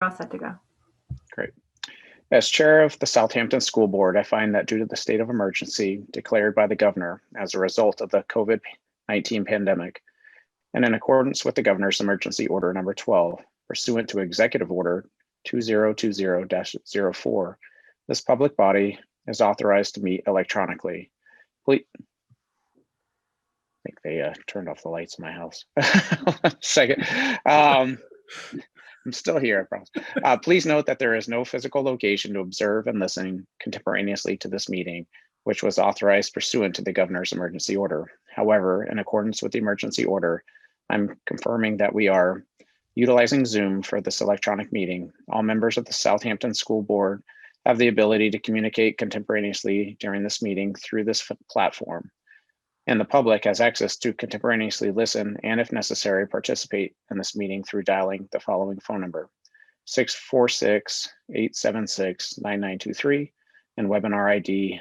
We're all set to go. Great. As chair of the Southampton School Board, I find that due to the state of emergency declared by the governor as a result of the COVID-19 pandemic, and in accordance with the governor's emergency order number 12, pursuant to Executive Order 2020-04, this public body is authorized to meet electronically. Please, I think they turned off the lights in my house. Second. I'm still here, I promise. Please note that there is no physical location to observe and listen contemporaneously to this meeting, which was authorized pursuant to the governor's emergency order. However, in accordance with the emergency order, I'm confirming that we are utilizing Zoom for this electronic meeting. All members of the Southampton School Board have the ability to communicate contemporaneously during this meeting through this platform. And the public has access to contemporaneously listen and, if necessary, participate in this meeting through dialing the following phone number: 646-876-9923 and webinar ID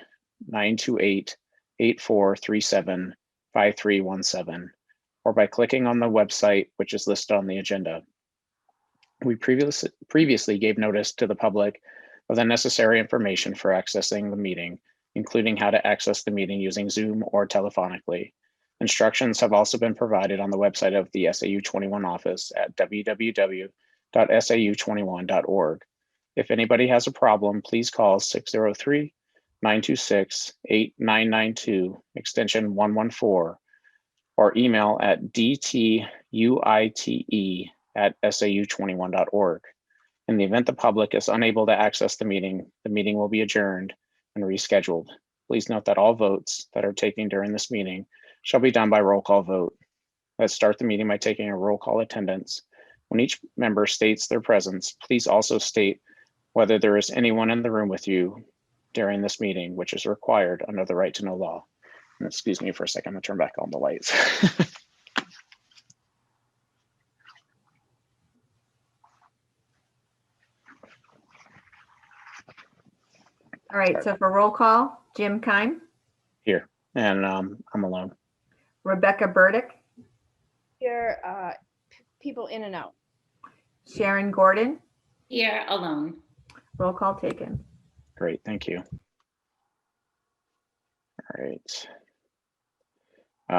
928-8437-5317, or by clicking on the website, which is listed on the agenda. We previously gave notice to the public of the necessary information for accessing the meeting, including how to access the meeting using Zoom or telephonically. Instructions have also been provided on the website of the SAU 21 office at www.sau21.org. If anybody has a problem, please call 603-926-8992, extension 114, or email at dtuite@sau21.org. In the event the public is unable to access the meeting will be adjourned and rescheduled. Please note that all votes that are taken during this meeting shall be done by roll call vote. Let's start the meeting by taking a roll call attendance. When each member states their presence, please also state whether there is anyone in the room with you during this meeting, which is required under the right to know law. And excuse me for a second, I'm gonna turn back on the lights. All right, so for roll call, Jim Keim. Here, and I'm alone. Rebecca Burdick. Here, people in and out. Sharon Gordon. Here, alone. Roll call taken. Great, thank you. All right.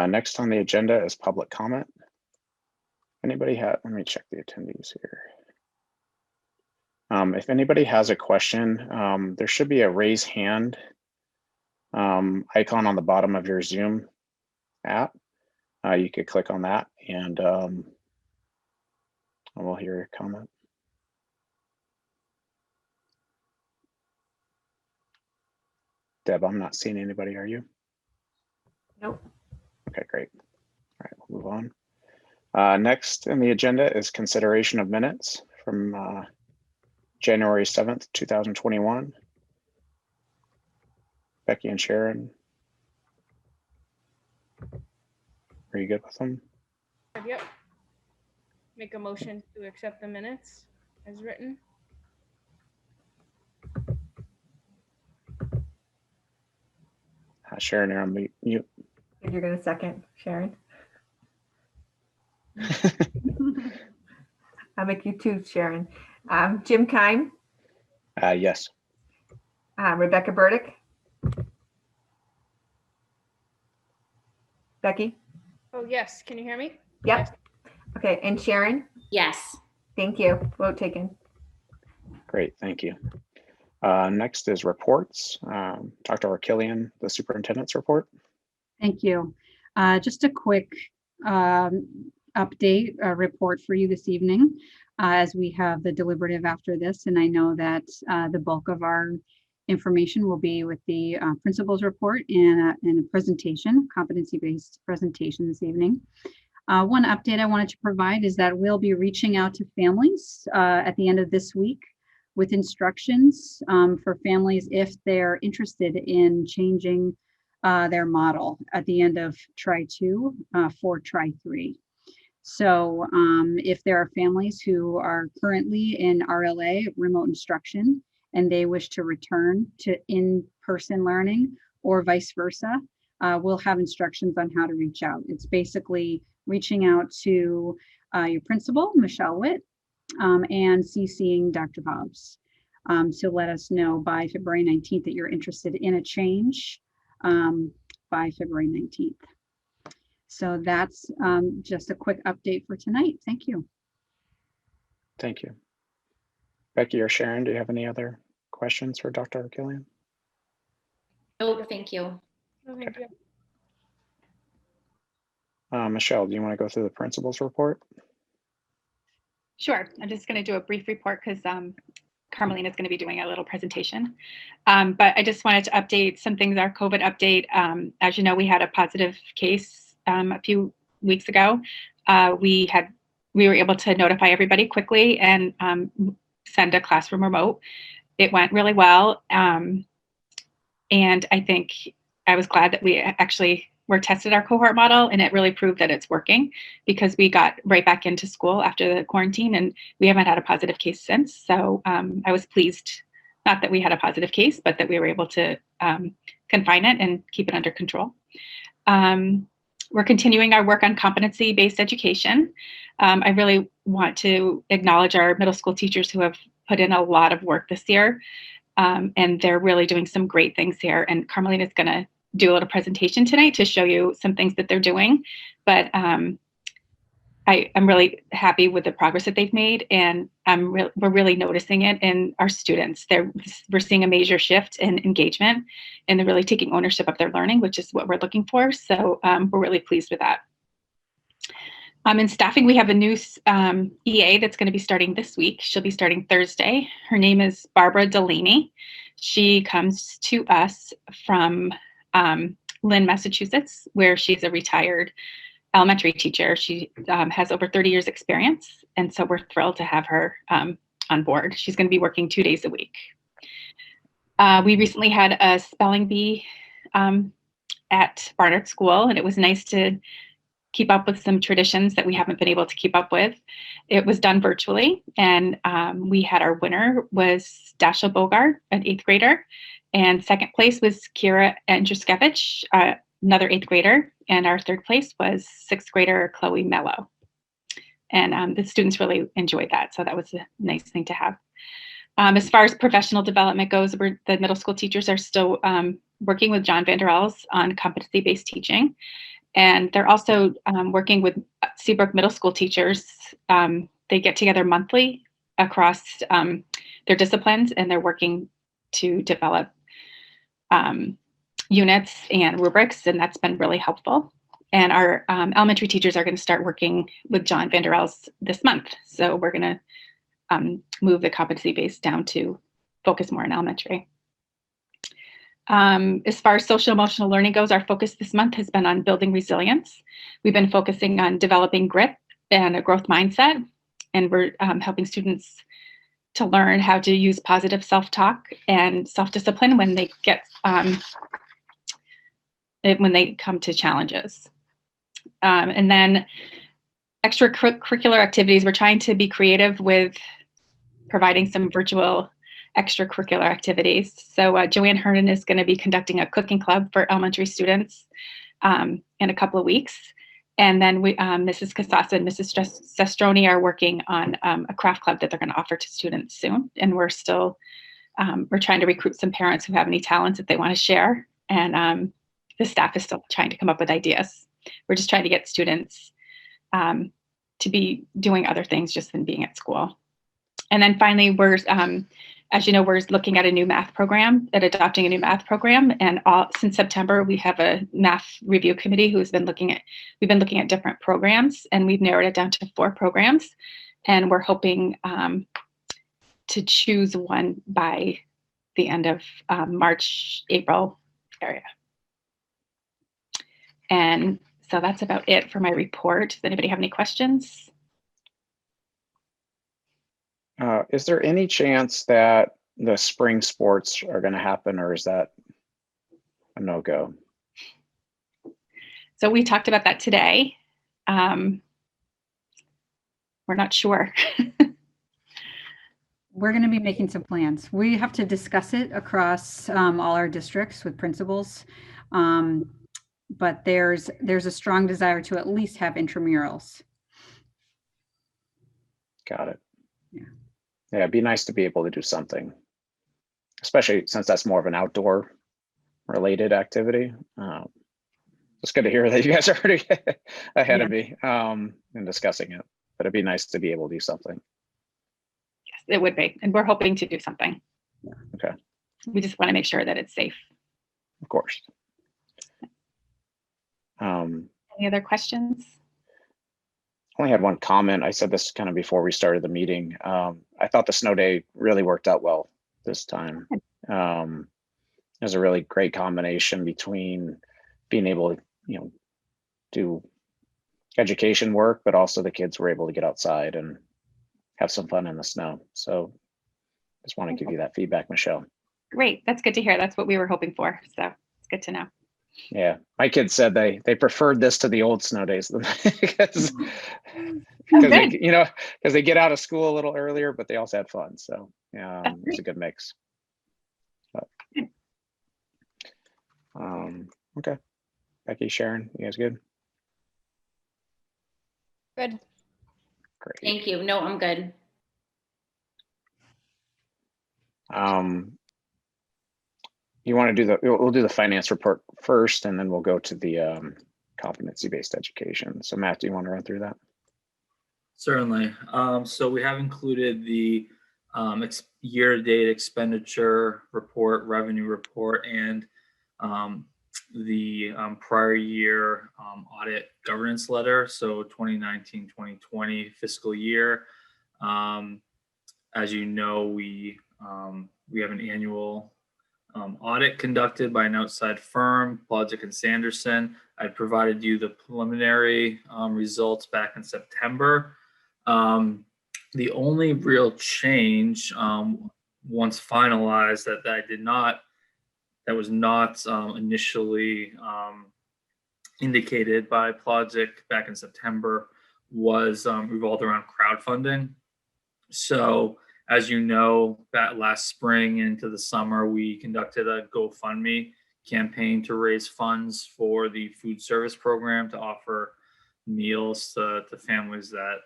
Next on the agenda is public comment. Anybody have, let me check the attendees here. If anybody has a question, there should be a raise hand icon on the bottom of your Zoom app. You could click on that and we'll hear your comment. Deb, I'm not seeing anybody, are you? Nope. Okay, great. All right, we'll move on. Next in the agenda is consideration of minutes from January 7th, 2021. Becky and Sharon, are you good with them? Yep. Make a motion to accept the minutes as written. Sharon, you're on mute. You're going to second, Sharon. I'll make you two, Sharon. Jim Keim. Yes. Rebecca Burdick. Becky. Oh, yes. Can you hear me? Yep. Yes. Okay, and Sharon. Yes. Thank you. Vote taken. Great, thank you. Next is reports. Dr. Killian, the superintendent's report. Thank you. Just a quick update report for you this evening as we have the deliberative after this. And I know that the bulk of our information will be with the principal's report and a presentation, competency-based presentation this evening. One update I wanted to provide is that we'll be reaching out to families at the end of this week with instructions for families if they're interested in changing their model at the end of try 2 for try 3. So if there are families who are currently in RLA, remote instruction, and they wish to return to in-person learning or vice versa, we'll have instructions on how to reach out. It's basically reaching out to your principal, Michelle Witt, and CCing Dr. Hobbs. So let us know by February 19th that you're interested in a change by February 19th. So that's just a quick update for tonight. Thank you. Thank you. Becky or Sharon, do you have any other questions for Dr. Killian? Nope, thank you. No, thank you. Michelle, do you want to go through the principal's report? Sure. I'm just going to do a brief report because Carmelina is going to be doing a little presentation. But I just wanted to update some things, our COVID update. As you know, we had a positive case a few weeks ago. We were able to notify everybody quickly and send a classroom remote. It went really well. And I think I was glad that we actually tested our cohort model, and it really proved that it's working because we got right back into school after the quarantine, and we haven't had a positive case since. So I was pleased, not that we had a positive case, but that we were able to confine it and keep it under control. We're continuing our work on competency-based education. I really want to acknowledge our middle school teachers who have put in a lot of work this year, and they're really doing some great things here. And Carmelina is going to do a little presentation tonight to show you some things that they're doing. But I'm really happy with the progress that they've made, and we're really noticing it in our students. We're seeing a major shift in engagement, and they're really taking ownership of their learning, which is what we're looking for. So we're really pleased with that. In staffing, we have a new EA that's going to be starting this week. She'll be starting Thursday. Her name is Barbara Delaney. She comes to us from Lynn, Massachusetts, where she's a retired elementary teacher. She has over 30 years experience, and so we're thrilled to have her on board. She's going to be working 2 days a week. We recently had a spelling bee at Barnard School, and it was nice to keep up with some traditions that we haven't been able to keep up with. It was done virtually, and we had our winner was Dasha Bogart, an 8th grader, and second place was Kira Andruskevich, another 8th grader, and our third place was 6th grader Chloe Mello. And the students really enjoyed that, so that was a nice thing to have. As far as professional development goes, the middle school teachers are still working with John Vanderels on competency-based teaching. And they're also working with Seabrook Middle School teachers. They get together monthly across their disciplines, and they're working to develop units and rubrics, and that's been really helpful. And our elementary teachers are going to start working with John Vanderels this month. So we're going to move the competency-based down to focus more on elementary. As far as social emotional learning goes, our focus this month has been on building resilience. We've been focusing on developing grit and a growth mindset, and we're helping students to learn how to use positive self-talk and self-discipline when they get when they come to challenges. And then extracurricular activities, we're trying to be creative with providing some virtual extracurricular activities. So Joanne Hernan is going to be conducting a cooking club for elementary students in a couple of weeks. And then Mrs. Casasa and Mrs. Sestroni are working on a craft club that they're going to offer to students soon. And we're still, we're trying to recruit some parents who have any talents that they want to share. And the staff is still trying to come up with ideas. We're just trying to get students to be doing other things just than being at school. And then finally, we're, as you know, we're looking at a new math program, adopting a new math program. And since September, we have a math review committee who's been looking at, we've been looking at different programs, and we've narrowed it down to 4 programs. And we're hoping to choose one by the end of March, April area. And so that's about it for my report. Does anybody have any questions? Is there any chance that the spring sports are going to happen, or is that a no-go? So we talked about that today. We're not sure. We're going to be making some plans. We have to discuss it across all our districts with principals. But there's a strong desire to at least have intramurals. Got it. Yeah, it'd be nice to be able to do something, especially since that's more of an outdoor related activity. It's good to hear that you guys are already ahead of me in discussing it, but it'd be nice to be able to do something. Yes, it would be. And we're hoping to do something. Okay. We just want to make sure that it's safe. Of course. Any other questions? Only had one comment. I said this kind of before we started the meeting. I thought the snow day really worked out well this time. It was a really great combination between being able to, do education work, but also the kids were able to get outside and have some fun in the snow. So just want to give you that feedback, Michelle. Great. That's good to hear. That's what we were hoping for. So it's good to know. Yeah, my kids said they preferred this to the old snow days because they get out of school a little earlier, but they also had fun. So it's a good mix. But, okay, Becky, Sharon, you guys good? Good. Great. Thank you. No, I'm good. You want to we'll do the finance report first, and then we'll go to the competency-based education. So Matt, do you want to run through that? Certainly. So we have included the year-to-date expenditure report, revenue report, and the prior year audit governance letter. So 2019-2020 fiscal year. As you know, we have an annual audit conducted by an outside firm, Plodzik and Sanderson. I provided you the preliminary results back in September. The only real change once finalized that was not initially indicated by Plodzik back in September was revolved around crowdfunding. So as you know, that last spring into the summer, we conducted a GoFundMe campaign to raise funds for the food service program to offer meals to families that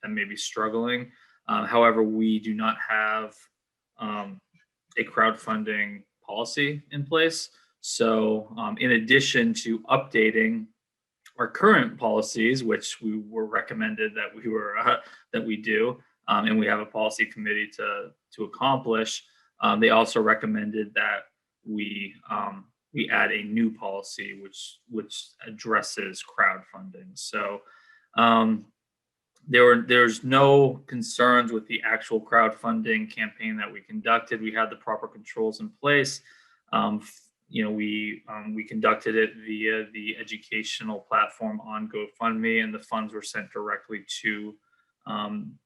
may be struggling. However, we do not have a crowdfunding policy in place. So in addition to updating our current policies, which we were recommended that we do, and we have a policy committee to accomplish, they also recommended that we add a new policy which addresses crowdfunding. So there's no concerns with the actual crowdfunding campaign that we conducted. We had the proper controls in place. We conducted it via the educational platform on GoFundMe, and the funds were sent directly to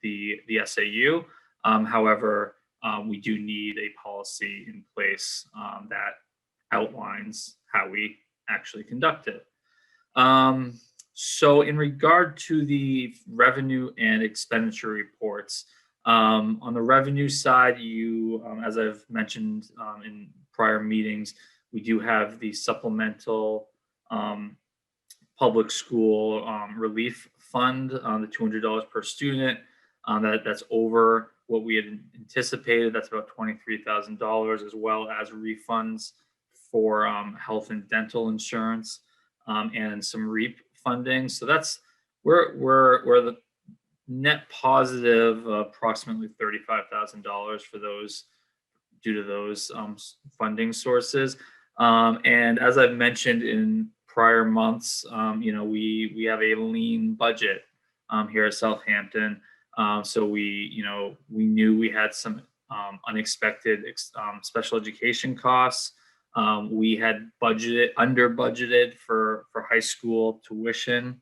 the SAU. However, we do need a policy in place that outlines how we actually conduct it. So in regard to the revenue and expenditure reports, on the revenue side, as I've mentioned in prior meetings, we do have the supplemental public school relief fund, the $200 per student. That's over what we had anticipated. That's about $23,000, as well as refunds for health and dental insurance and some REAP funding. So we're the net positive approximately $35,000 for those due to those funding sources. And as I've mentioned in prior months, we have a lean budget here at Southampton. So we knew we had some unexpected special education costs. We had under budgeted for high school tuition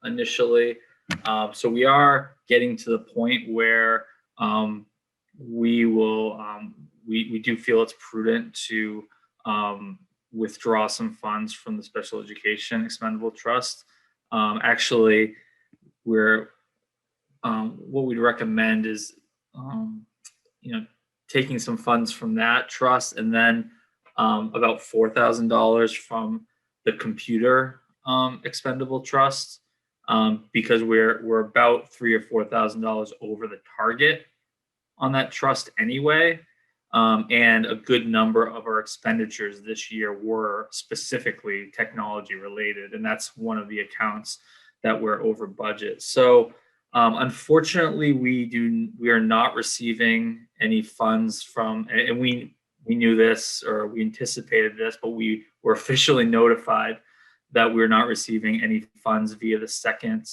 initially. So we are getting to the point where we do feel it's prudent to withdraw some funds from the Special Education Expendable Trust. Actually, what we'd recommend is taking some funds from that trust, and then about $4,000 from the computer expendable trust. because we're about $3,000 or $4,000 over the target on that trust anyway. And a good number of our expenditures this year were specifically technology related, and that's one of the accounts that we're over budget. So unfortunately, we are not receiving any funds from, and we knew this, or we anticipated this, but we were officially notified that we're not receiving any funds via the second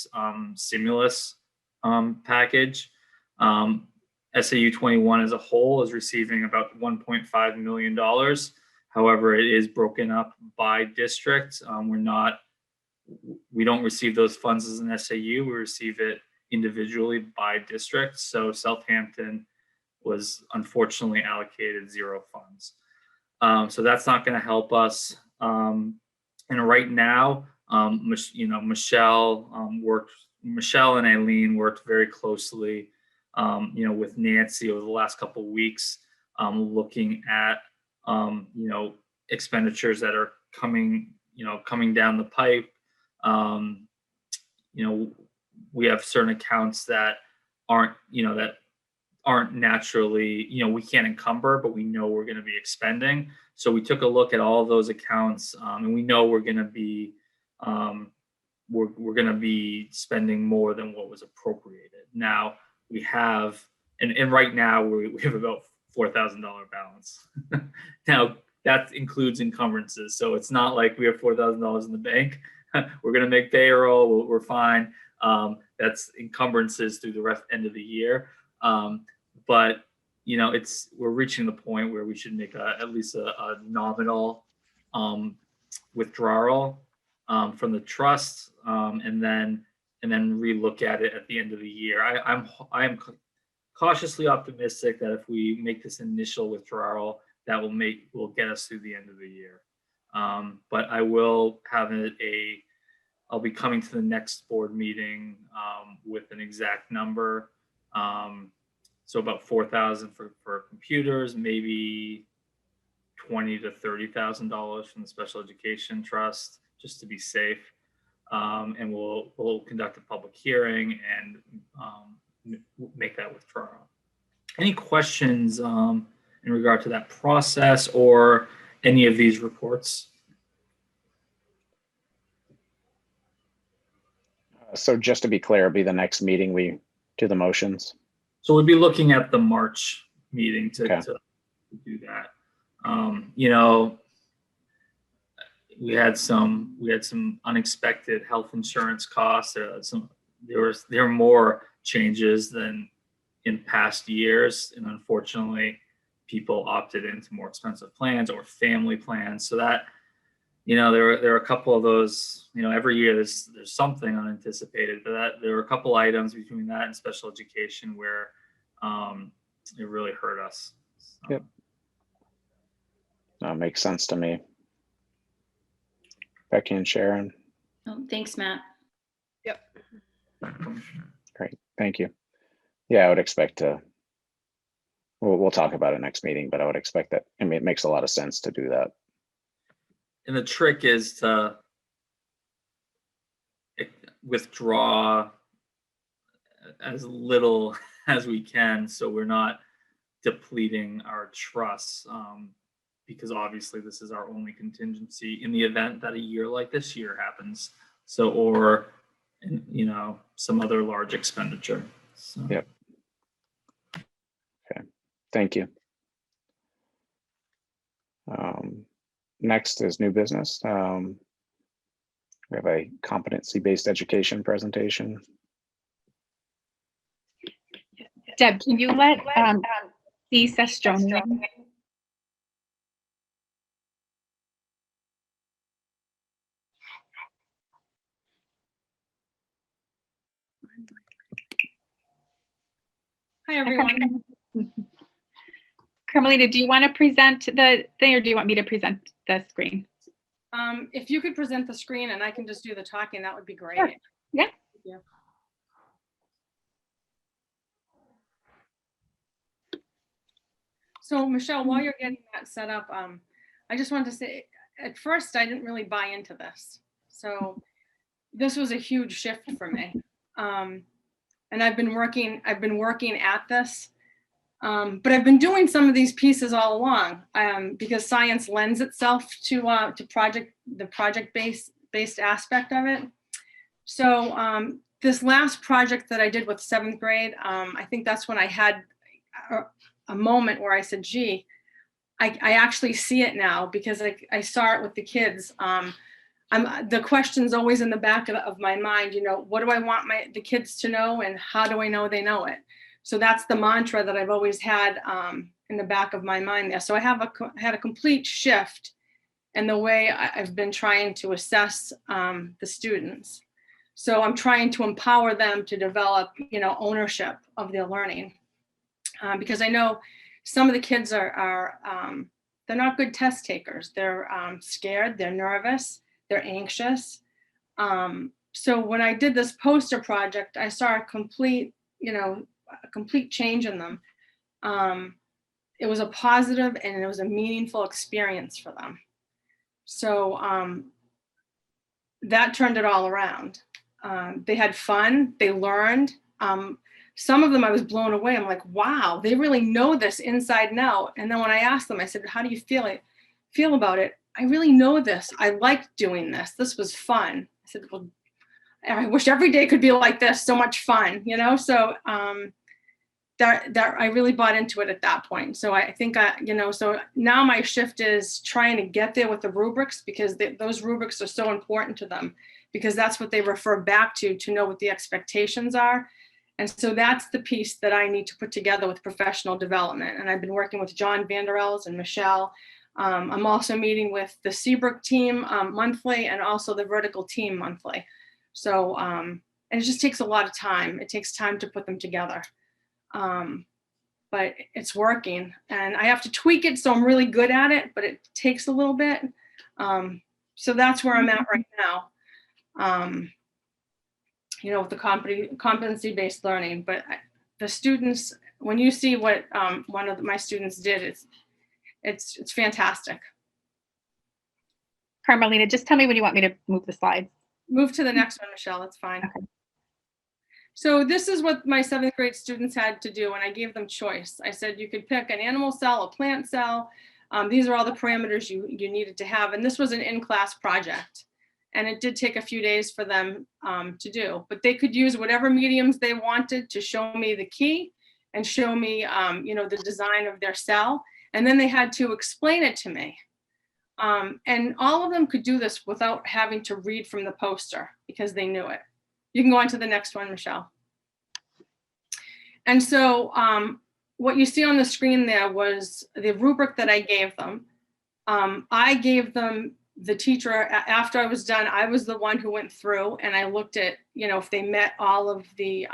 stimulus package. SAU 21 as a whole is receiving about $1.5 million. However, it is broken up by district. We don't receive those funds as an SAU. We receive it individually by district. So Southampton was unfortunately allocated 0 funds. So that's not going to help us. And right now, Michelle and Eileen worked very closely, with Nancy over the last couple of weeks, looking at, expenditures that are coming down the pipe. We have certain accounts that aren't naturally, we can't encumber, but we know we're going to be expending. So we took a look at all of those accounts, and we know we're going to be spending more than what was appropriated. Now we have, and right now we have about $4,000 balance. Now that includes encumbrances, so it's not like we have $4,000 in the bank. We're going to make payroll. We're fine. That's encumbrances through the end of the year. But we're reaching the point where we should make at least a nominal withdrawal from the trust, and then relook at it at the end of the year. I am cautiously optimistic that if we make this initial withdrawal, that will get us through the end of the year. But I will have I'll be coming to the next board meeting with an exact number. So about $4,000 for computers, maybe $20,000 to $30,000 from the special education trust, just to be safe. And we'll conduct a public hearing and make that withdrawal. Any questions in regard to that process or any of these reports? So just to be clear, it'll be the next meeting we do the motions. So we'll be looking at the March meeting to do that. We had some unexpected health insurance costs. There were more changes than in past years, and unfortunately, people opted into more expensive plans or family plans. So that there are a couple of those. Every year there's something unanticipated, but there were a couple items between that and special education where it really hurt us. So. Yep. That makes sense to me. Becky and Sharon. Oh, thanks, Matt. Yep. Great, thank you. Yeah, I would expect to. We'll talk about it next meeting, but I would expect that. I mean, it makes a lot of sense to do that. And the trick is to withdraw as little as we can, so we're not depleting our trusts, because obviously this is our only contingency in the event that a year like this year happens. So, or some other large expenditure. So. Yep. Okay, thank you. Next is new business. We have a competency-based education presentation. Deb, can you let C. Sestroni in? Hi, everyone. Carmelita, do you want to present the thing, or do you want me to present the screen? If you could present the screen and I can just do the talking, that would be great. Sure. Yeah. Thank you. So Michelle, while you're getting that set up, I just wanted to say, at first I didn't really buy into this. So this was a huge shift for me. And I've been working at this. But I've been doing some of these pieces all along because science lends itself to the project-based aspect of it. So this last project that I did with 7th grade, I think that's when I had a moment where I said, gee, I actually see it now because I saw it with the kids. The question's always in the back of my mind, you know, what do I want the kids to know and how do I know they know it? So that's the mantra that I've always had in the back of my mind there. So I had a complete shift in the way I've been trying to assess the students. So I'm trying to empower them to develop, you know, ownership of their learning. Because I know some of the kids they're not good test takers. They're scared, they're nervous, they're anxious. So when I did this poster project, I saw a complete change in them. It was a positive and it was a meaningful experience for them. So that turned it all around. They had fun, they learned. Some of them I was blown away. I'm like, wow, they really know this inside and out. And then when I asked them, I said, how do you feel about it? I really know this. I like doing this. This was fun. I said, well, I wish every day could be like this. So much fun, you know? So that I really bought into it at that point. So I think, so now my shift is trying to get there with the rubrics because those rubrics are so important to them because that's what they refer back to know what the expectations are. And so that's the piece that I need to put together with professional development. And I've been working with John Vanderels and Michelle. I'm also meeting with the Seabrook team monthly and also the vertical team monthly. So, and it just takes a lot of time. It takes time to put them together. But it's working and I have to tweak it so I'm really good at it, but it takes a little bit. So that's where I'm at right now. With the competency-based learning, but the students, when you see what one of my students did, it's fantastic. Carmelina, just tell me when you want me to move the slides. Move to the next one, Michelle, that's fine. Okay. So this is what my 7th grade students had to do, and I gave them choice. I said you could pick an animal cell, a plant cell. These are all the parameters you needed to have, and this was an in-class project. And it did take a few days for them to do, but they could use whatever mediums they wanted to show me the key and show me, the design of their cell. And then they had to explain it to me. And all of them could do this without having to read from the poster because they knew it. You can go on to the next one, Michelle. And so what you see on the screen there was the rubric that I gave them. I gave them the teacher, after I was done, I was the one who went through and I looked at, if they met all of the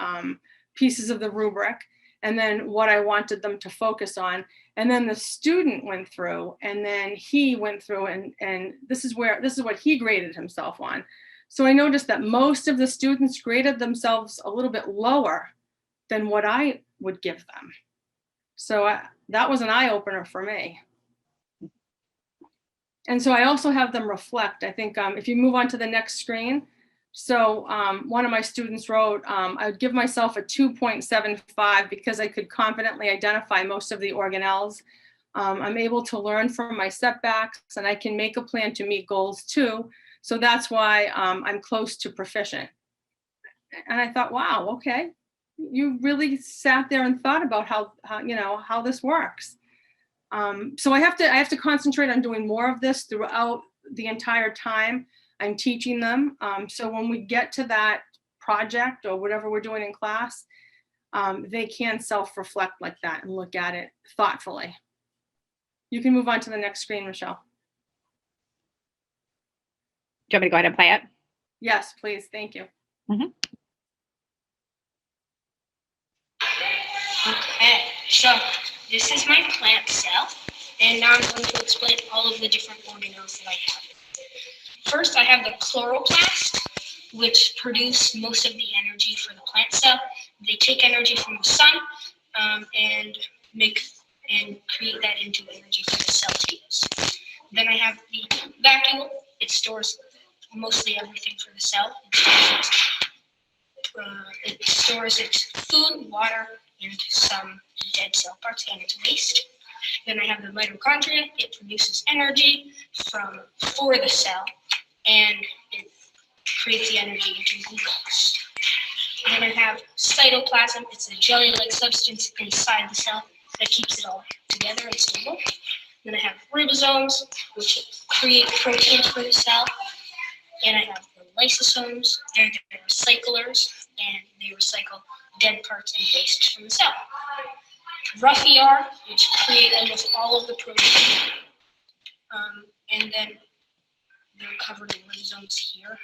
pieces of the rubric and then what I wanted them to focus on. And then the student went through and then he went through and this is what he graded himself on. So I noticed that most of the students graded themselves a little bit lower than what I would give them. So that was an eye opener for me. And so I also have them reflect. I think if you move on to the next screen. So one of my students wrote, I would give myself a 2.75 because I could confidently identify most of the organelles. I'm able to learn from my setbacks and I can make a plan to meet goals too. So that's why I'm close to proficient. And I thought, wow, okay. You really sat there and thought about how this works. So I have to concentrate on doing more of this throughout the entire time I'm teaching them. So when we get to that project or whatever we're doing in class, they can self-reflect like that and look at it thoughtfully. You can move on to the next screen, Michelle. Do you want me to go ahead and play it? Yes, please. Thank you. Mm-hmm. Okay, so this is my plant cell, and now I'm going to explain all of the different organelles that I have. First, I have the chloroplast, which produce most of the energy for the plant cell. They take energy from the sun and create that into energy for the cell to use. Then I have the vacuole. It stores mostly everything for the cell. It stores its food, water, and some dead cell parts and its waste. Then I have the mitochondria. It produces energy for the cell, and it creates the energy into glucose. And then I have cytoplasm. It's a jelly-like substance inside the cell that keeps it all together and stable. Then I have ribosomes, which create proteins for the cell. And I have the lysosomes. They're the recyclers, and they recycle dead parts and waste from the cell. Rough ER, which create almost all of the protein. And then they're covered in ribosomes here.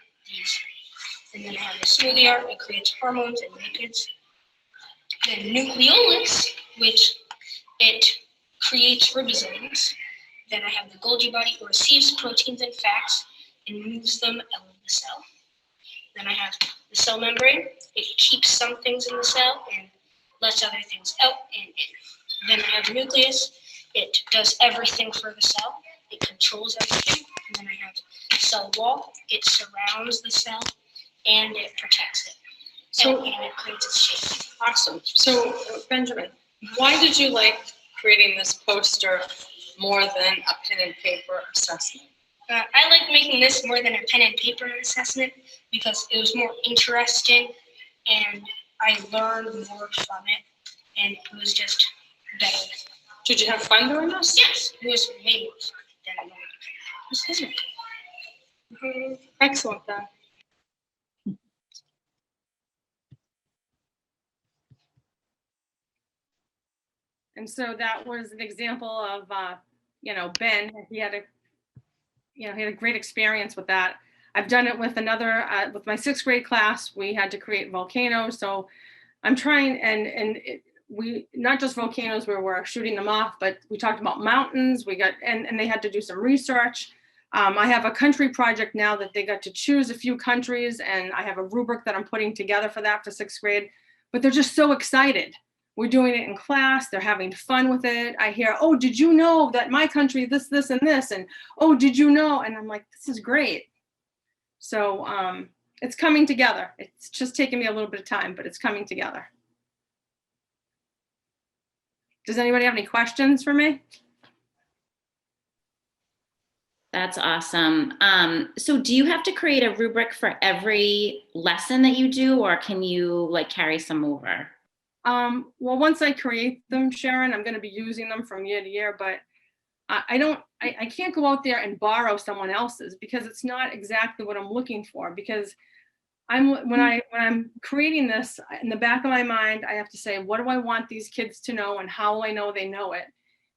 And then I have the smooth ER, it creates hormones and lipids. Then nucleolus, which it creates ribosomes. Then I have the Golgi body, who receives proteins and fats and moves them out of the cell. Then I have the cell membrane. It keeps some things in the cell and lets other things out and in. Then I have the nucleus. It does everything for the cell. It controls everything. And then I have the cell wall. It surrounds the cell and it protects it. So and it creates its shape. awesome. So Benjamin, why did you like creating this poster more than a pen and paper assessment? I like making this more than a pen and paper assessment because it was more interesting and I learned more from it and it was just better. Did you have fun doing this? Yes, it was way more fun than a normal assessment. Excellent then. And so that was an example of, Ben, he had a great experience with that. I've done it with with my 6th grade class, we had to create volcanoes. So I'm trying, we, not just volcanoes where we're shooting them off, but we talked about mountains, and they had to do some research. I have a country project now that they got to choose a few countries, and I have a rubric that I'm putting together for that for 6th grade, but they're just so excited. We're doing it in class. They're having fun with it. I hear, oh, did you know that my country, this, and this? And, oh, did you know? And I'm like, this is great. So it's coming together. It's just taking me a little bit of time, but it's coming together. Does anybody have any questions for me? That's awesome. So do you have to create a rubric for every lesson that you do, or can you like carry some over? Well, once I create them, Sharon, I'm going to be using them from year to year, but I can't go out there and borrow someone else's because it's not exactly what I'm looking for. Because when I'm creating this, in the back of my mind, I have to say, what do I want these kids to know and how will I know they know it?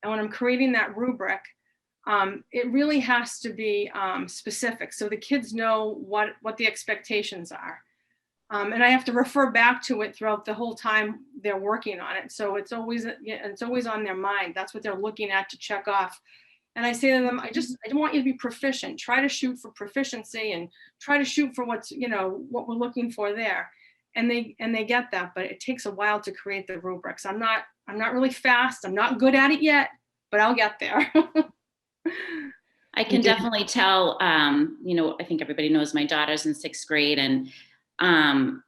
And when I'm creating that rubric, it really has to be specific so the kids know what the expectations are. And I have to refer back to it throughout the whole time they're working on it. So it's always on their mind. That's what they're looking at to check off. And I say to them, I don't want you to be proficient. Try to shoot for proficiency and try to shoot for what we're looking for there. And they get that, but it takes a while to create the rubrics. I'm not really fast. I'm not good at it yet, but I'll get there. I can definitely tell, I think everybody knows my daughter's in 6th grade, and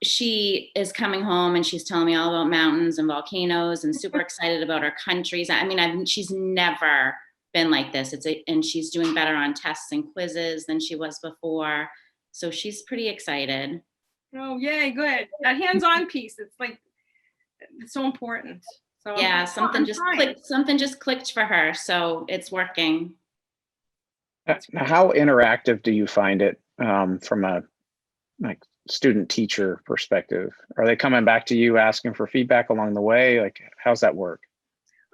she is coming home and she's telling me all about mountains and volcanoes and super excited about her countries. I mean, she's never been like this. And she's doing better on tests and quizzes than she was before. So she's pretty excited. Oh, yay, good. That hands-on piece, it's so important. So yeah, something just clicked for her. So it's working. Now, how interactive do you find it from a student teacher perspective? Are they coming back to you asking for feedback along the way? Like, how's that work?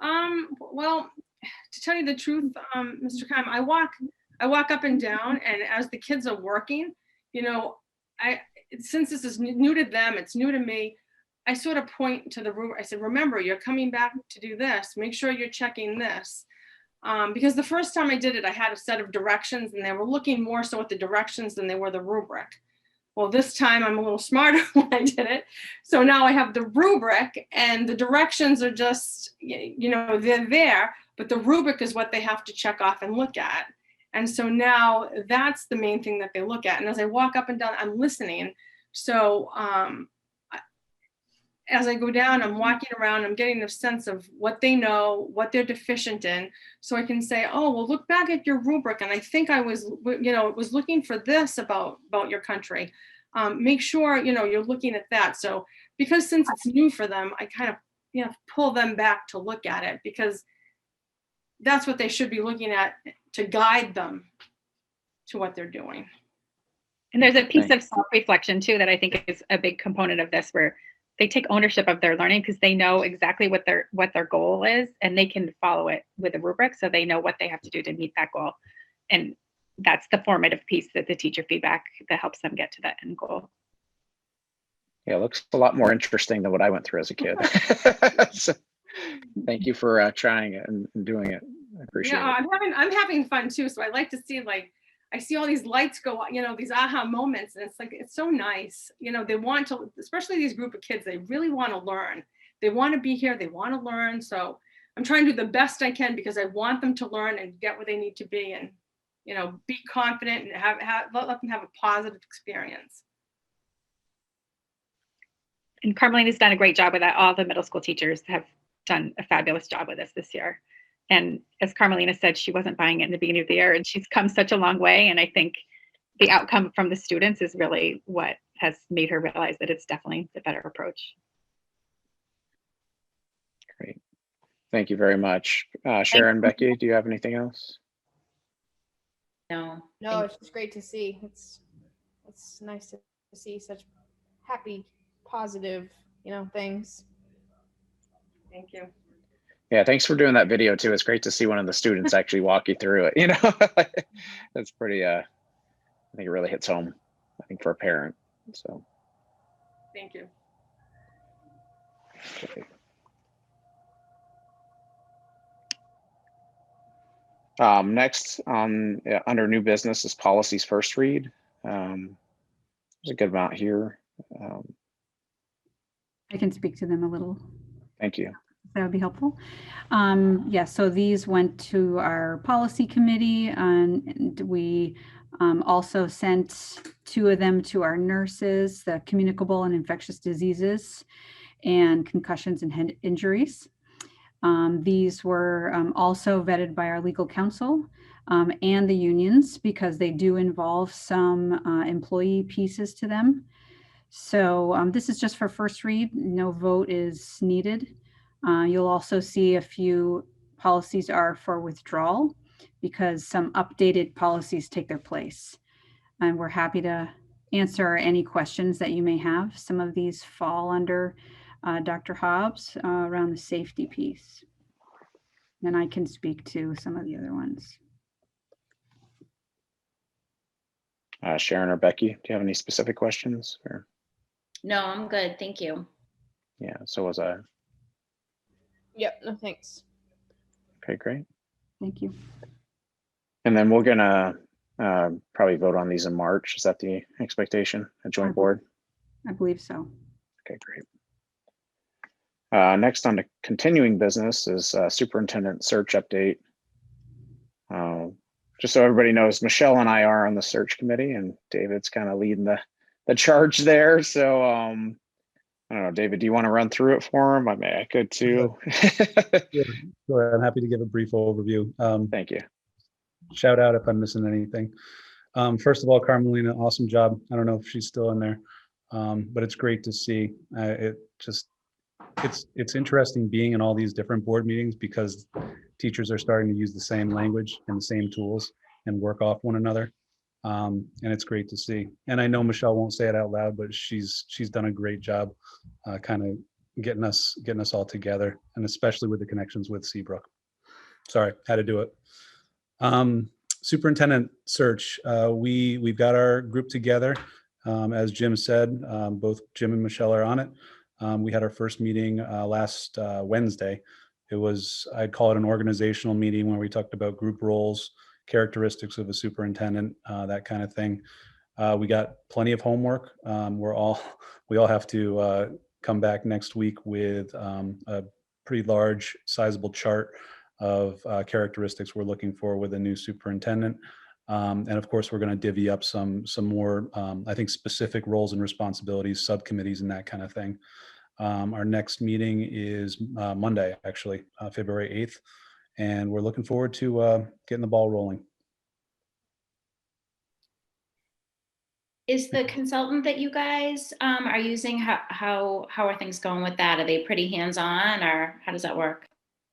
Well, to tell you the truth, Mr. Kime, I walk up and down, and as the kids are working, since this is new to them, it's new to me, I sort of point to the rubric. I said, remember, you're coming back to do this. Make sure you're checking this. Because the first time I did it, I had a set of directions and they were looking more so at the directions than they were the rubric. Well, this time I'm a little smarter when I did it. So now I have the rubric and the directions are just, they're there, but the rubric is what they have to check off and look at. And so now that's the main thing that they look at. And as I walk up and down, I'm listening. So as I go down, I'm walking around, I'm getting a sense of what they know, what they're deficient in. So I can say, oh, well, look back at your rubric. And I think I was, was looking for this about your country. Make sure, you're looking at that. So because since it's new for them, I kind of, pull them back to look at it, because that's what they should be looking at to guide them to what they're doing. And there's a piece of self-reflection too that I think is a big component of this, where they take ownership of their learning because they know exactly what their goal is, and they can follow it with a rubric, so they know what they have to do to meet that goal. And that's the formative piece, that the teacher feedback that helps them get to that end goal. Yeah, it looks a lot more interesting than what I went through as a kid. So thank you for trying it and doing it. I appreciate it. I'm having fun too. So I like to see, like, I see all these lights go, these aha moments, and it's like, it's so nice. They want to, especially these group of kids, they really want to learn. They want to be here. They want to learn. So I'm trying to do the best I can, because I want them to learn and get where they need to be, and, be confident and let them have a positive experience. And Carmelina has done a great job with that. All the middle school teachers have done a fabulous job with us this year. And as Carmelina said, she wasn't buying it in the beginning of the year, and she's come such a long way. And I think the outcome from the students is really what has made her realize that it's definitely the better approach. Great. Thank you very much. Sharon, Becky, do you have anything else? No. No, it's just great to see. It's nice to see such happy, positive, things. Thank you. Yeah, thanks for doing that video too. It's great to see one of the students actually walk you through it. That's pretty, I think it really hits home, I think, for a parent. So. Thank you. Okay. Next under new business is policies first read. There's a good amount here. I can speak to them a little. Thank you. That would be helpful. So these went to our policy committee, and we also sent 2 of them to our nurses, the communicable and infectious diseases and concussions and head injuries. These were also vetted by our legal counsel and the unions, because they do involve some employee pieces to them. So this is just for first read. No vote is needed. You'll also see a few policies are for withdrawal, because some updated policies take their place. And we're happy to answer any questions that you may have. Some of these fall under Dr. Hobbs around the safety piece. And I can speak to some of the other ones. Sharon or Becky, do you have any specific questions? Or? No, I'm good. Thank you. Yeah, so was I. Yep, no thanks. Okay, great. Thank you. And then we're gonna probably vote on these in March. Is that the expectation, a joint board? I believe so. Okay, great. Next on to continuing business is Superintendent Search update. Just so everybody knows, Michelle and I are on the search committee, and David's kind of leading the charge there. So I don't know, David, do you want to run through it for him? I mean, I could too. Sure, I'm happy to give a brief overview. Thank you. Shout out if I'm missing anything. First of all, Carmelina, awesome job. I don't know if she's still in there, but it's great to see. It's interesting being in all these different board meetings, because teachers are starting to use the same language and the same tools and work off one another. And it's great to see. And I know Michelle won't say it out loud, but she's done a great job kind of getting us all together, and especially with the connections with Seabrook. Sorry, had to do it. Superintendent search. We've got our group together. As Jim said, both Jim and Michelle are on it. We had our first meeting last Wednesday. It was, I'd call it an organizational meeting, where we talked about group roles, characteristics of a superintendent, that kind of thing. We got plenty of homework. We all have to come back next week with a pretty large, sizable chart of characteristics we're looking for with a new superintendent. And of course, we're going to divvy up some more, I think, specific roles and responsibilities, subcommittees and that kind of thing. Our next meeting is Monday, actually, February 8th. And we're looking forward to getting the ball rolling. Is the consultant that you guys are using, how are things going with that? Are they pretty hands-on, or how does that work?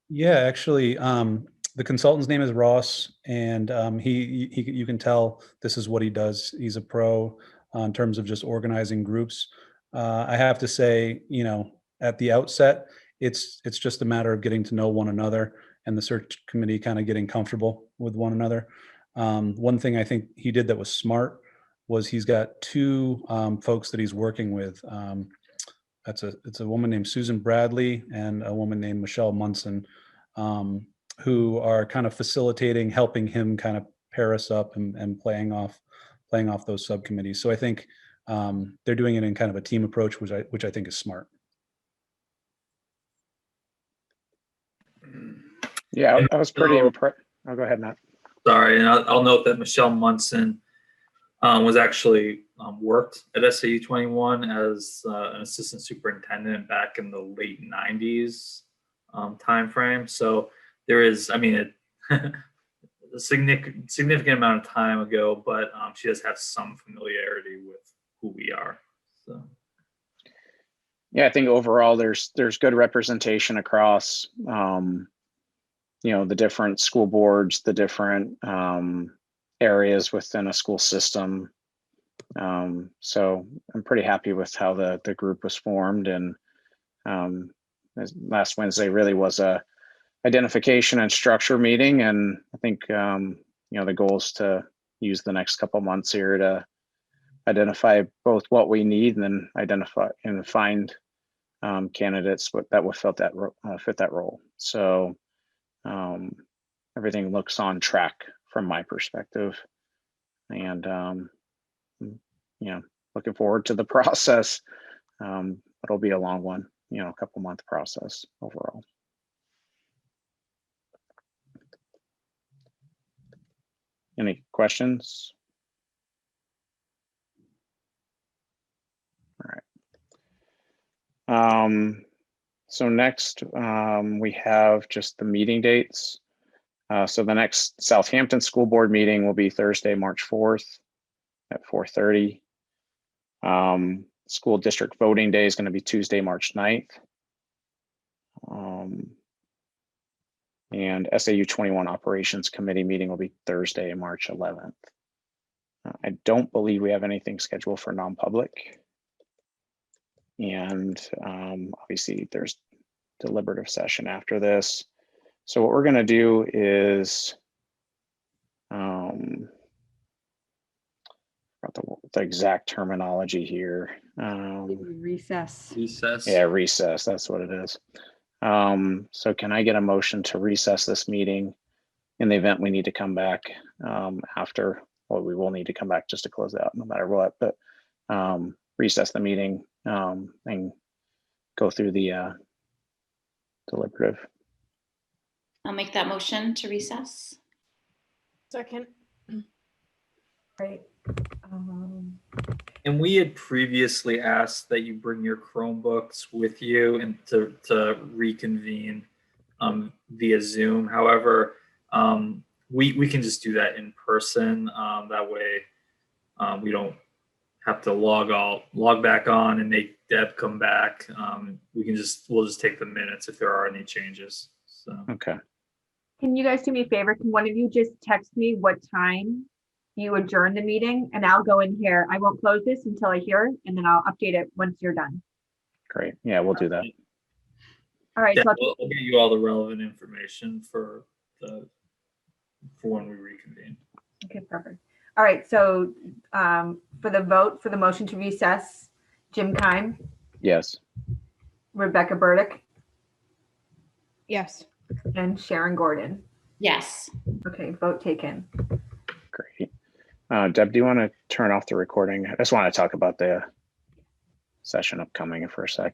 Yeah, actually, the consultant's name is Ross, and you can tell this is what he does. He's a pro in terms of just organizing groups. I have to say, at the outset, it's just a matter of getting to know one another and the search committee kind of getting comfortable with one another. One thing I think he did that was smart was he's got two folks that he's working with. It's a woman named Susan Bradley and a woman named Michelle Munson, who are kind of facilitating, helping him kind of pair us up and playing off those subcommittees. So I think they're doing it in kind of a team approach, which I think is smart. Yeah, I was pretty impressed. Oh, go ahead, Matt. Sorry, and I'll note that Michelle Munson was actually worked at SAU 21 as an assistant superintendent back in the late 90s timeframe. So there is, I mean, a significant amount of time ago, but she does have some familiarity with who we are. So. Yeah, I think overall there's good representation across, the different school boards, the different areas within a school system. So I'm pretty happy with how the group was formed, and last Wednesday really was a identification and structure meeting, and I think the goal is to use the next couple months here to identify both what we need and then identify and find candidates that would fit that role. So everything looks on track from my perspective, and looking forward to the process. It'll be a long one, a couple month process overall. Any questions? All right. So next we have just the meeting dates. So the next Southampton School Board meeting will be Thursday, March 4th at 4:30. School district voting day is going to be Tuesday, March 9th. And SAU 21 Operations Committee meeting will be Thursday, March 11th. I don't believe we have anything scheduled for non-public. And obviously there's deliberative session after this. So what we're going to do is the exact terminology here. Recess. Recess. Yeah, recess. That's what it is. So can I get a motion to recess this meeting in the event we need to come back after? Well, we will need to come back just to close out no matter what, but recess the meeting and go through the deliberative. I'll make that motion to recess. Second. Right. And we had previously asked that you bring your Chromebooks with you and to reconvene via Zoom. However, we can just do that in person. That way we don't have to log back on and make Deb come back. We'll just take the minutes if there are any changes. So. Okay. Can you guys do me a favor? Can one of you just text me what time you adjourn the meeting, and I'll go in here. I won't close this until I hear it, and then I'll update it once you're done. Great. Yeah, we'll do that. All right. Yeah, So we'll get you all the relevant information for when we reconvene. okay, perfect. All right. So for the vote for the motion to recess, Jim Keim, Yes. Rebecca Burdick, Yes. and Sharon Gordon. Yes. Okay, vote taken. Great. Deb, do you want to turn off the recording? I just want to talk about the session upcoming for a sec.